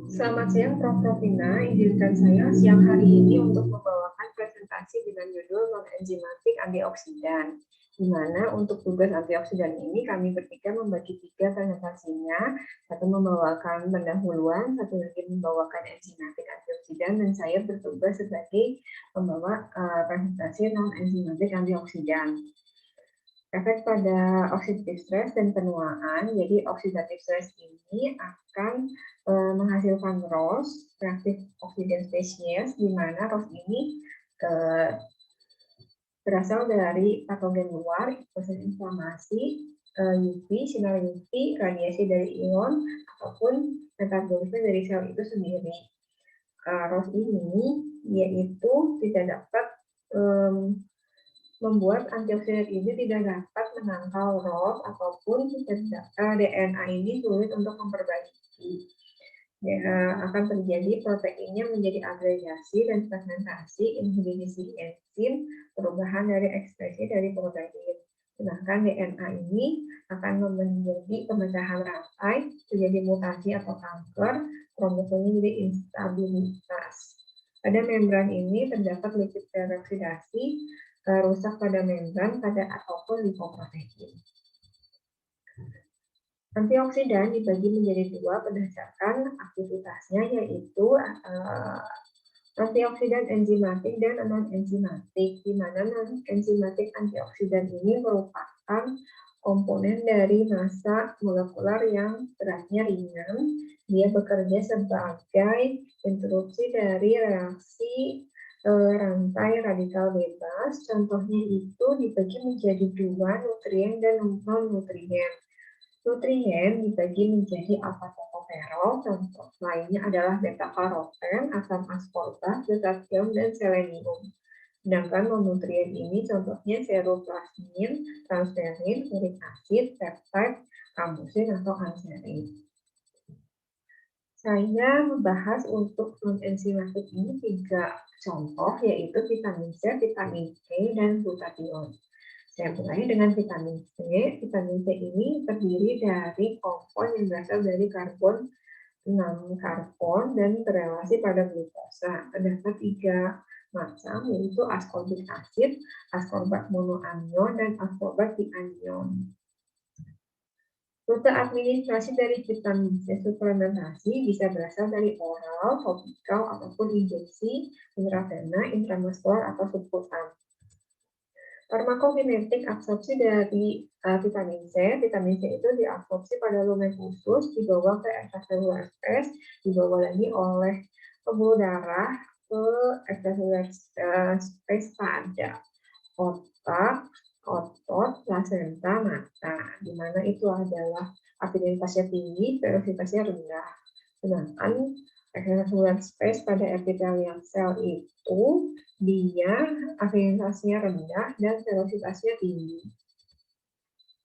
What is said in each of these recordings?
Selamat siang, Prof. Rovina. Izinkan saya siang hari ini untuk membawakan presentasi dengan judul non-enzimatik antioksidan. Di mana untuk tugas antioksidan ini kami bertiga membagi 3 presentasinya. Satu membawakan pendahuluan, satu lagi membawakan enzimatik antioksidan, dan saya bertugas sebagai pembawa presentasi non-enzimatik antioksidan. Efek pada oxidative stress dan penuaan. Jadi oxidative stress ini akan menghasilkan ROS, reactive oxygen species, di mana ROS ini berasal dari patogen luar, proses inflamasi, UV, sinar UV, radiasi dari ion, ataupun metabolisme dari sel itu sendiri. ROS ini yaitu tidak dapat membuat antioksidan ini tidak dapat menangkal ROS ataupun DNA ini sulit untuk memperbaiki. Akan terjadi proteinnya menjadi agregasi dan fragmentasi, inhibisi enzim, perubahan dari ekspresi dari protein. Sedangkan DNA ini akan menjadi pemecahan rantai, terjadi mutasi atau kanker, kromosomnya jadi instabilitas. Pada membran ini terdapat lipid teroksidasi, rusak pada membran, pada ataupun lipoprotein. Antioksidan dibagi menjadi 2 berdasarkan aktivitasnya, yaitu antioksidan enzimatik dan non-enzimatik, di mana non-enzimatik antioksidan ini merupakan komponen dari massa molekuler yang beratnya ringan. Dia bekerja sebagai interupsi dari reaksi rantai radikal bebas. Contohnya itu dibagi menjadi 2, nutrien dan non-nutrien. Nutrien dibagi menjadi alfa-tokoferol, contoh lainnya adalah beta-karoten, asam askorbat, glutathione, dan selenium. Sedangkan non-nutrien ini contohnya seruplasmin, transferin, uric acid, peptide, kambusin, atau anserin. Saya membahas untuk non-enzimatik ini 3 contoh, yaitu vitamin C, vitamin E, dan glutathione. Saya mulai dengan vitamin C. Vitamin C ini terdiri dari kompon yang berasal dari karbon 6 karbon dan berelasi pada glukosa. Terdapat 3 macam, yaitu ascorbic acid, ascorbat monoanion, dan ascorbat dianion. Rute administrasi dari vitamin C suplementasi bisa berasal dari oral, topikal, ataupun injeksi, intravena, intramuskular, atau subkutan. Farmakokinetik absorpsi dari vitamin C. Vitamin C itu diabsorpsi pada lumen usus, dibawa ke extracellular space, dibawa lagi oleh pembuluh darah ke extracellular space pada otak, otot, plasenta, mata, di mana itu adalah afinitasnya tinggi, velocitasnya rendah. Sedangkan extracellular space pada epithelial cell itu dia afinitasnya rendah dan velocitasnya tinggi.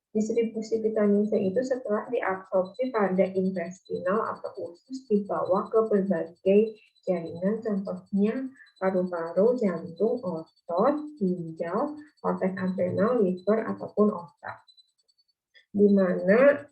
Distribusi vitamin C itu setelah diabsorpsi pada intestinal atau usus dibawa ke berbagai jaringan, contohnya paru-paru, jantung, otot, ginjal, korteks adrenal, liver, ataupun otak. Di mana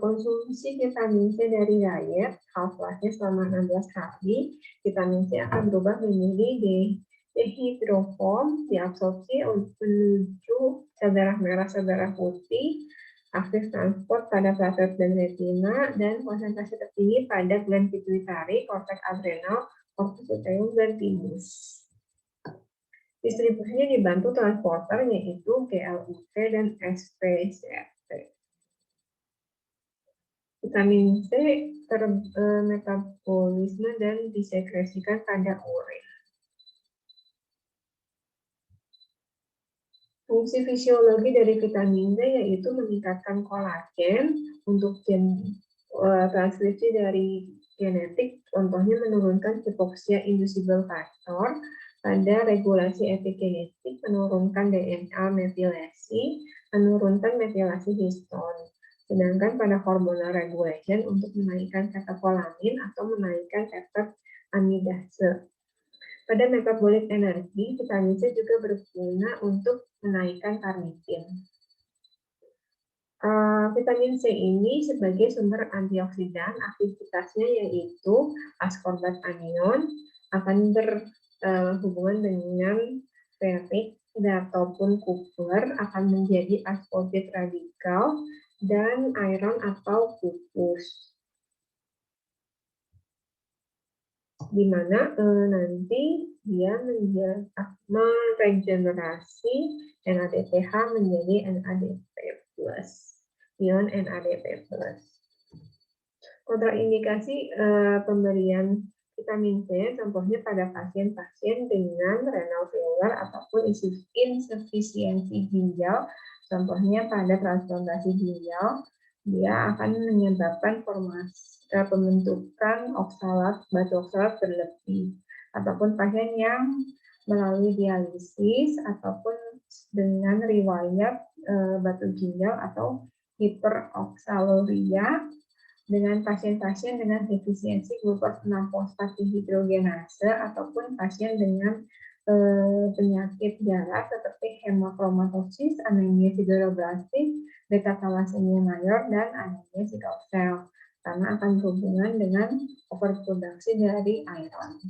konsumsi vitamin C dari diet, half-life-nya selama 16 hari, vitamin C akan berubah menjadi dehidroform, diabsorpsi menuju sel darah merah, sel darah putih, aktif transport pada platelet dan retina, dan konsentrasi tertinggi pada gland pituitari, korteks adrenal, corpus luteum, dan thymus. Distribusinya dibantu transporter, yaitu GLUT dan SPZT. Vitamin C termetabolisme dan disekresikan pada urin. Fungsi fisiologi dari vitamin C yaitu meningkatkan kolagen untuk transkripsi dari genetik, contohnya menurunkan hypoxia inducible factor, pada regulasi epigenetik, menurunkan DNA methylasi, menurunkan methylasi histon. Sedangkan pada hormonal regulation untuk menaikkan katekolamin atau menaikkan efek amidase. Pada metabolic energi, vitamin C juga berguna untuk menaikkan karnitin. Vitamin C ini sebagai sumber antioksidan, aktivitasnya yaitu ascorbat anion akan berhubungan dengan ferrik ataupun kupur akan menjadi ascorbic radikal dan iron atau pupus. Di mana nanti dia meregenerasi NADPH menjadi NADP+, ion NADP+. Kontraindikasi pemberian vitamin C contohnya pada pasien-pasien dengan renal failure ataupun insufisiensi ginjal, contohnya pada transplantasi ginjal, dia akan menyebabkan pembentukan oksalat, batu oksalat berlebih, ataupun pasien yang melalui dialisis ataupun dengan riwayat batu ginjal atau hiperoksaluria, dengan pasien-pasien dengan defisiensi glukosa 6 fosfat dihidrogenase ataupun pasien dengan penyakit darah seperti hemochromatosis, anemia sideroblastik, beta thalassemia mayor, dan anemia sickle cell, karena akan berhubungan dengan overproduksi dari iron.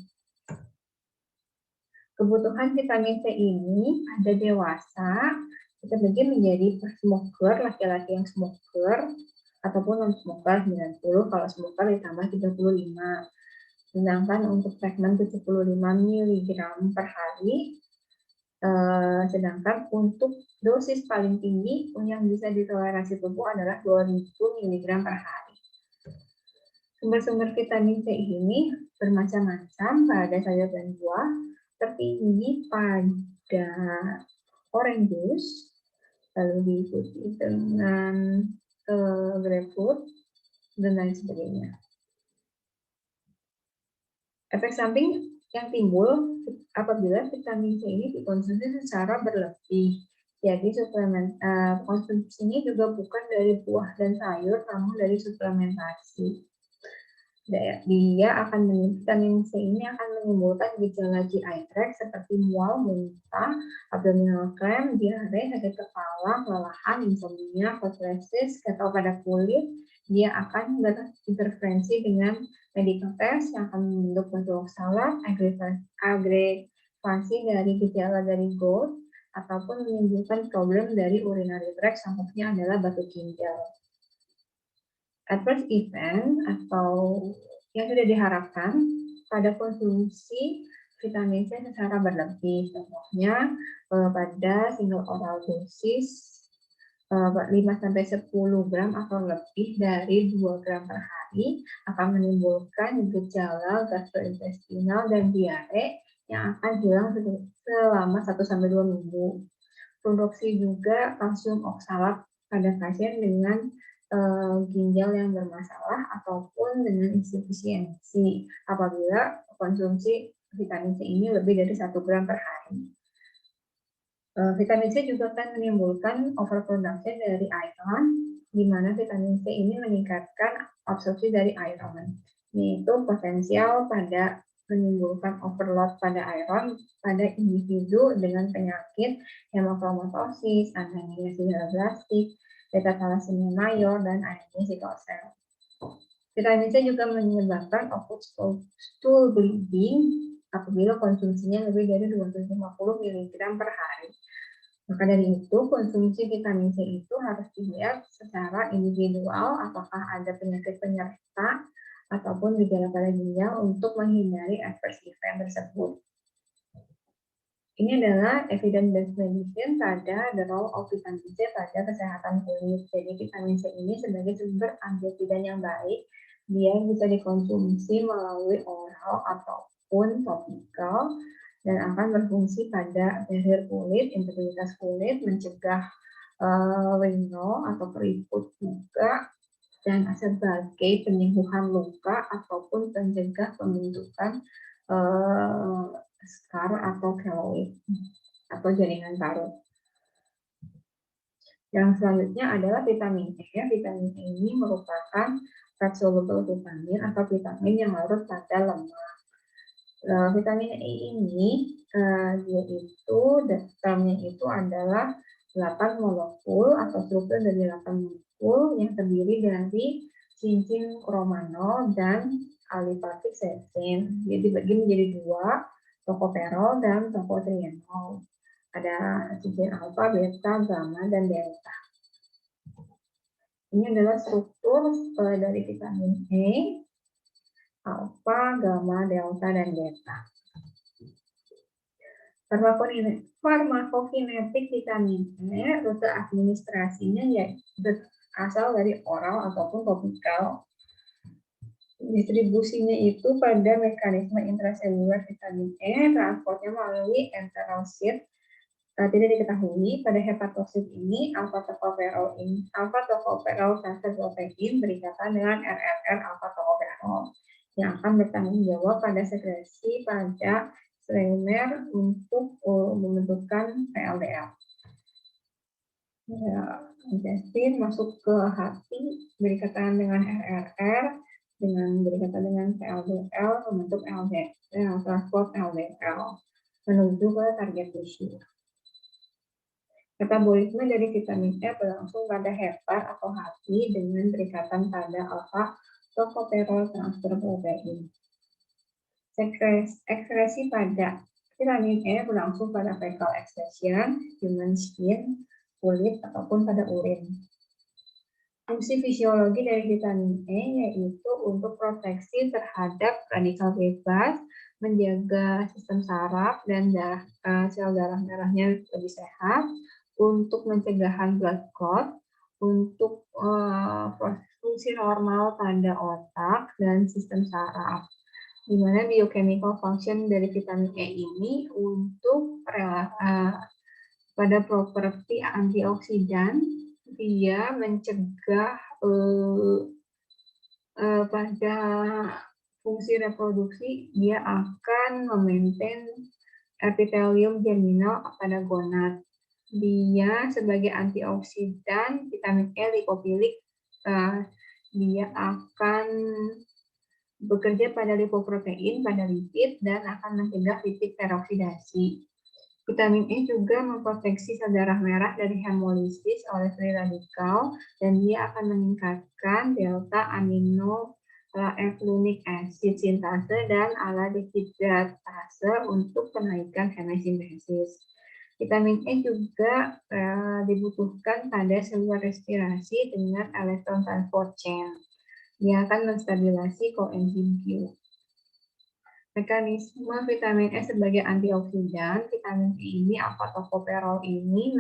Kebutuhan vitamin C ini pada dewasa kita bagi menjadi smoker, laki-laki yang smoker, ataupun non-smoker 90, kalau smoker ditambah 35. Sedangkan untuk segmen 75 mg per hari, sedangkan untuk dosis paling tinggi yang bisa ditoleransi tubuh adalah 2000 mg per hari. Sumber-sumber vitamin C ini bermacam-macam pada sayur dan buah, tertinggi pada orange juice, lalu diikuti dengan grapefruit, dan lain sebagainya. Efek samping yang timbul apabila vitamin C ini dikonsumsi secara berlebih. Jadi konsumsinya juga bukan dari buah dan sayur, namun dari suplementasi. Vitamin C ini akan menimbulkan gejala GI tract seperti mual, muntah, abdominal cramp, diare, sakit kepala, kelelahan, insomnia, fibrosis, gatal pada kulit. Dia akan berinterferensi dengan medical test yang akan membentuk batu oksalat, agregasi dari gejala dari GORD, ataupun menimbulkan problem dari urinary tract, contohnya adalah batu ginjal. Adverse event atau yang tidak diharapkan pada konsumsi vitamin C secara berlebih, contohnya pada single oral dosis 5-10 gram atau lebih dari 2 gram per hari akan menimbulkan gejala gastrointestinal dan diare yang akan hilang selama 1-2 minggu. Produksi juga kalsium oksalat pada pasien dengan ginjal yang bermasalah ataupun dengan insufisiensi apabila konsumsi vitamin C ini lebih dari 1 gram per hari. Vitamin C juga akan menimbulkan overproduction dari iron, di mana vitamin C ini meningkatkan absorpsi dari iron, yaitu potensial pada menimbulkan overload pada iron pada individu dengan penyakit hemochromatosis, anemia sideroblastik, beta thalassemia mayor, dan anemia sickle cell. Vitamin C juga menyebabkan acute stool bleeding apabila konsumsinya lebih dari 250 mg per hari. Maka dari itu, konsumsi vitamin C itu harus dilihat secara individual, apakah ada penyakit penyerta ataupun gejala pada ginjal untuk menghindari adverse event tersebut. Ini adalah evidence-based medicine pada the role of vitamin C pada kesehatan kulit. Jadi vitamin C ini sebagai sumber antioksidan yang baik, dia bisa dikonsumsi melalui oral ataupun topikal dan akan berfungsi pada barrier kulit, integritas kulit, mencegah wrinkle atau keriput juga, dan sebagai penyembuhan luka ataupun pencegah pembentukan scar atau keloid atau jaringan parut. Yang selanjutnya adalah vitamin E. Vitamin E ini merupakan fat soluble vitamin atau vitamin yang larut pada lemak. Vitamin E ini dia itu termnya itu adalah 8 molekul atau struktur dari 8 molekul yang terdiri dari cincin kromanol dan alifatik seksin. Jadi dibagi menjadi 2, tokoferol dan tokotrienol. Ada cincin alfa, beta, gamma, dan delta. Ini adalah struktur dari vitamin E, alfa, gamma, delta, dan beta. Farmakokinetik vitamin E, rute administrasinya ya berasal dari oral ataupun topikal. Distribusinya itu pada mekanisme intraseluler vitamin E, transportnya melalui enterosit tidak diketahui. Pada hepatosit ini alfa tokoferol transfer protein berikatan dengan RRR alfa tokoferol yang akan bertanggung jawab pada sekresi pada seluler untuk membentukkan VLDL. Ya, intestin masuk ke hati berikatan dengan RRR berikatan dengan VLDL membentuk LDL, transport LDL menuju ke target tisu. Metabolisme dari vitamin E berlangsung pada hepar atau hati dengan berikatan pada alfa tokoferol transfer protein. Ekskresi pada vitamin E berlangsung pada fecal excretion, human skin, kulit, ataupun pada urin. Fungsi fisiologi dari vitamin E yaitu untuk proteksi terhadap radikal bebas, menjaga sistem saraf dan sel darah merahnya lebih sehat, untuk pencegahan blood clot, untuk fungsi normal pada otak dan sistem saraf. Di mana biochemical function dari vitamin E ini untuk pada properti antioksidan, dia mencegah pada fungsi reproduksi, dia akan memaintain epitelium germinal pada gonad. Dia sebagai antioksidan vitamin E lipofilik, dia akan bekerja pada lipoprotein, pada lipid, dan akan mencegah lipid teroksidasi. Vitamin E juga memproteksi sel darah merah dari hemolisis oleh free radikal, dan dia akan meningkatkan delta amino eflunic acid sintase dan aldehidratase untuk kenaikan hemisintesis. Vitamin E juga dibutuhkan pada seluler respirasi dengan elektron transport chain. Dia akan menstabilasi koenzim Q. Mekanisme vitamin E sebagai antioksidan, vitamin E ini alfa tokoferol ini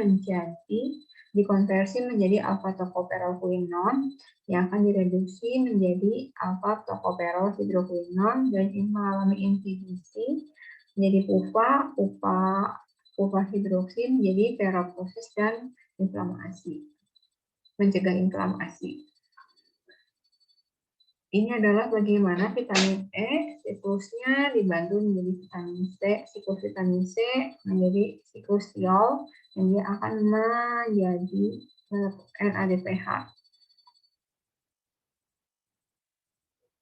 dikonversi menjadi alfa tokoferol quinon yang akan direduksi menjadi alfa tokoferol hidroquinon dan mengalami inhibisi menjadi PUFA hidroksin menjadi ferroproses dan inflamasi, mencegah inflamasi. Ini adalah bagaimana vitamin E siklusnya dibantu menjadi vitamin C, siklus vitamin C menjadi siklus thiol, dan dia akan menjadi NADPH.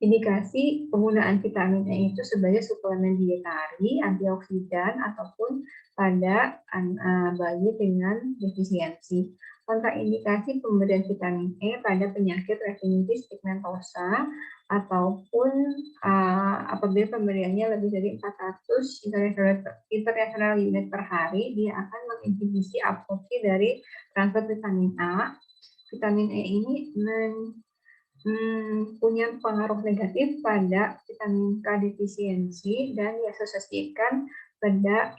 Indikasi penggunaan vitamin E itu sebagai suplemen dietari, antioksidan, ataupun pada bayi dengan defisiensi. Kontraindikasi pemberian vitamin E pada penyakit retinitis pigmentosa ataupun apabila pemberiannya lebih dari 400 international unit per hari, dia akan menginhibisi absorpsi dari transfer vitamin A. Vitamin E ini punya pengaruh negatif pada vitamin K defisiensi dan diasosiasikan pada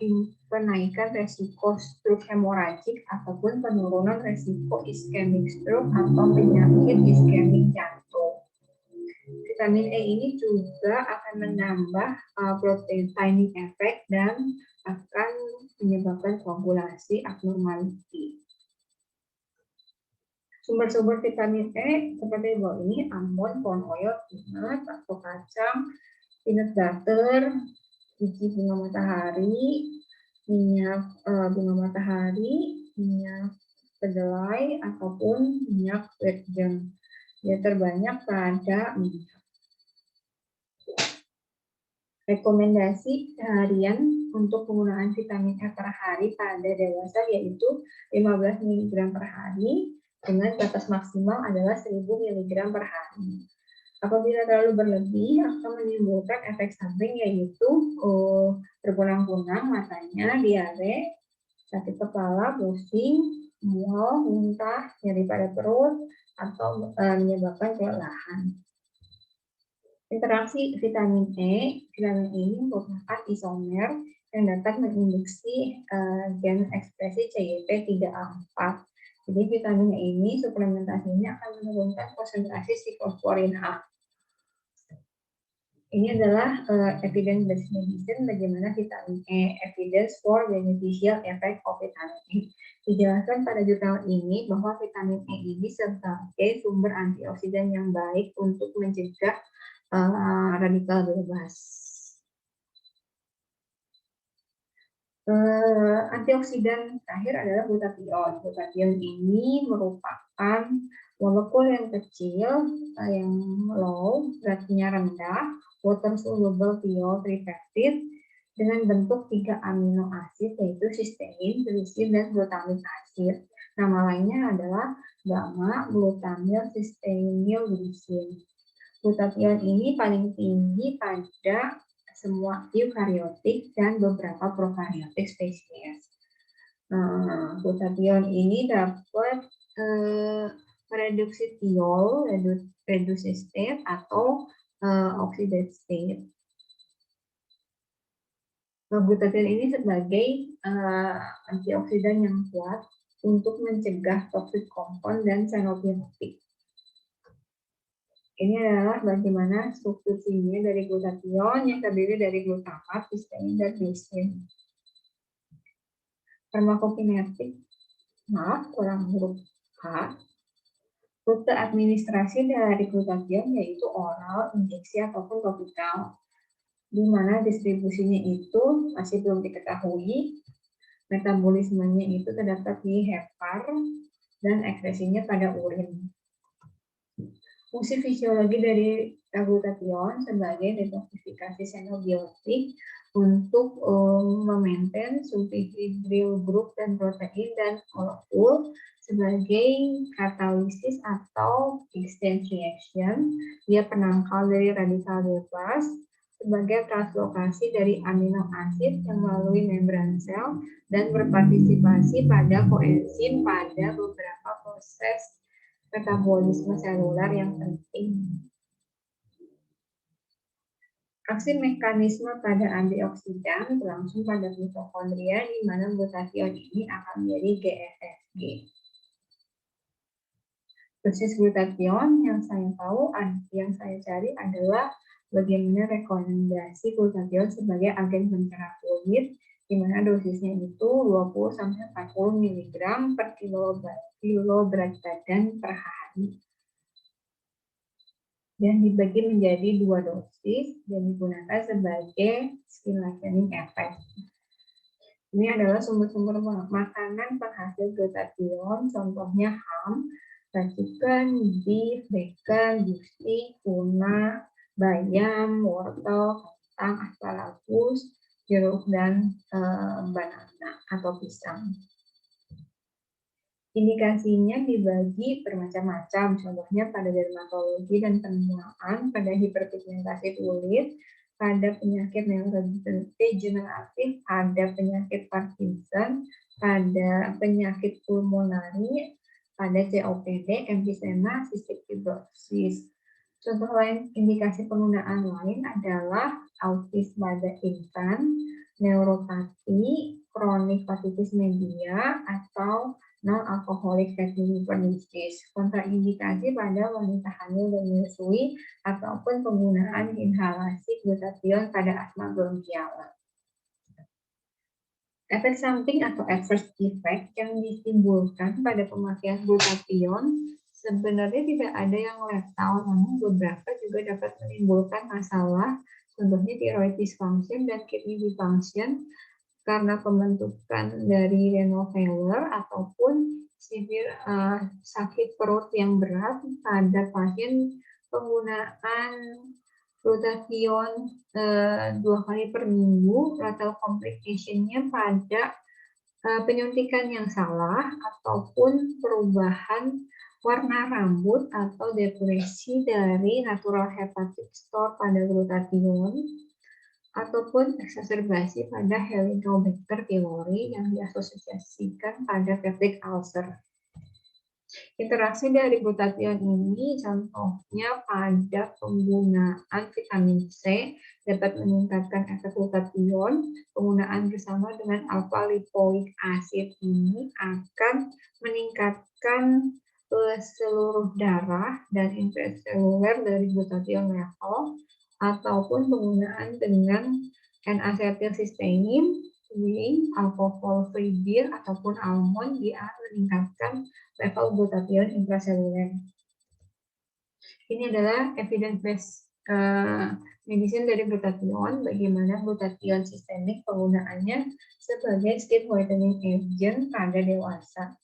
kenaikan resiko stroke hemoragik ataupun penurunan resiko iskemik stroke atau penyakit iskemik jantung. Vitamin E ini juga akan menambah protein binding effect dan akan menyebabkan koagulasi abnormality. Sumber-sumber vitamin E seperti bawah ini: almond, corn oil, peanut atau kacang, peanut butter, biji bunga matahari, minyak bunga matahari, minyak kedelai, ataupun minyak virgin. Ya, terbanyak pada minyak. Rekomendasi harian untuk penggunaan vitamin E per hari pada dewasa yaitu 15 mg per hari dengan batas maksimal adalah 1000 mg per hari. Apabila terlalu berlebih akan menimbulkan efek samping yaitu berkunang-kunang matanya, diare, sakit kepala, pusing, mual, muntah, nyeri pada perut, atau menyebabkan kelelahan. Interaksi vitamin E ini merupakan isomer yang dapat menginduksi gen ekspresi CYP3A4. Jadi vitamin E ini suplementasinya akan menurunkan konsentrasi siklosporin A. Ini adalah evidence-based medicine bagaimana vitamin E, evidence for beneficial effect of vitamin E. Dijelaskan pada jurnal ini bahwa vitamin E ini sebagai sumber antioksidan yang baik untuk mencegah radikal bebas. Antioksidan terakhir adalah glutathione. Glutathione ini merupakan molekul yang kecil, yang low, beratnya rendah, water soluble thiol tripeptide dengan bentuk 3 amino asid yaitu cysteine, glycine, dan glutamic acid. Nama lainnya adalah gamma glutamyl cysteinyl glycine. Glutathione ini paling tinggi pada semua eukariotik dan beberapa prokariotik spesies. Glutathione ini dapat mereduksi thiol, reduce state atau oxidate state. Glutathione ini sebagai antioksidan yang kuat untuk mencegah toxic compound dan xenobiotik. Ini adalah bagaimana struktur kimia dari glutathione yang terdiri dari glutamat, cysteine, dan glycine. Farmakokinetik, kurang huruf H. Rute administrasi dari glutathione yaitu oral, injeksi, ataupun topikal, di mana distribusinya itu masih belum diketahui. Metabolismenya itu terdapat di hepar dan ekspresinya pada urin. Fungsi fisiologi dari glutathione sebagai detoksifikasi xenobiotik untuk memaintain sulfhydryl group dan protein dan molekul sebagai katalisis atau exchange reaction. Dia penangkal dari radikal bebas sebagai translokasi dari amino asid yang melalui membran sel dan berpartisipasi pada koenzim pada beberapa proses metabolisme seluler yang penting. Aksi mekanisme pada antioksidan berlangsung pada mitokondria di mana glutathione ini akan menjadi GFSG. Dosis glutathione yang saya tahu, yang saya cari adalah bagaimana rekomendasi glutathione sebagai agen pencerah kulit, di mana dosisnya itu 20-40 mg per kilo berat badan per hari. Dan dibagi menjadi 2 dosis dan digunakan sebagai skin lightening effect. Ini adalah sumber-sumber makanan penghasil glutathione, contohnya ham, chicken, beef, bacon, juicy, tuna, bayam, wortel, kentang, asparagus, jeruk, dan banana atau pisang. Indikasinya dibagi bermacam-macam, contohnya pada dermatologi dan penuaan, pada hiperpigmentasi kulit, pada penyakit neurodegeneratif, pada penyakit Parkinson, pada penyakit pulmonari, pada COPD, emfisema, cystic fibrosis. Contoh lain indikasi penggunaan lain adalah autisme pada infant, neuropati, kronik hepatitis media, atau non-alcoholic fatty liver disease, kontraindikasi pada wanita hamil dan menyusui, ataupun penggunaan inhalasi glutathione pada asma bronkial. Efek samping atau adverse effect yang ditimbulkan pada pemakaian glutathione sebenarnya tidak ada yang letal, namun beberapa juga dapat menimbulkan masalah, contohnya thyroid dysfunction dan kidney dysfunction, karena pembentukan dari renal failure ataupun severe sakit perut yang berat pada pasien penggunaan glutathione 2 kali per minggu, lethal complication-nya pada penyuntikan yang salah ataupun perubahan warna rambut atau depresi dari natural hepatic store pada glutathione ataupun eksaserbasi pada Helicobacter pylori yang diasosiasikan pada peptic ulcer. Interaksi dari glutathione ini contohnya pada penggunaan vitamin C dapat meningkatkan efek glutathione. Penggunaan bersama dengan alpha lipoic acid ini akan meningkatkan seluruh darah dan intraseluler dari glutathione level, ataupun penggunaan dengan N-acetylcysteine, alkohol free beer ataupun almond dia meningkatkan level glutathione intraseluler. Ini adalah evidence based medicine dari glutathione, bagaimana glutathione sistemik penggunaannya sebagai skin whitening agent pada dewasa.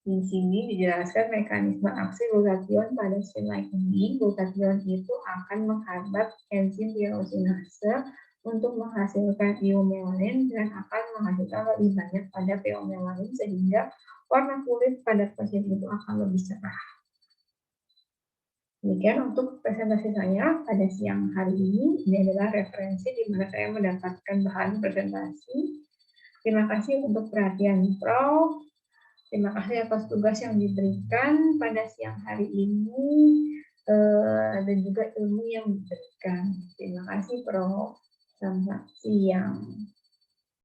Di sini dijelaskan mekanisme aksi glutathione pada skin lightening. Glutathione itu akan menghambat enzim tyrosinase untuk menghasilkan eumelanin dan akan menghasilkan lebih banyak pada pheomelanin sehingga warna kulit pada pasien itu akan lebih cerah. Demikian untuk presentasi saya pada siang hari ini. Ini adalah referensi di mana saya mendapatkan bahan presentasi. Terima kasih untuk perhatian Prof. Terima kasih atas tugas yang diberikan pada siang hari ini dan juga ilmu yang diberikan. Terima kasih Prof. Selamat siang.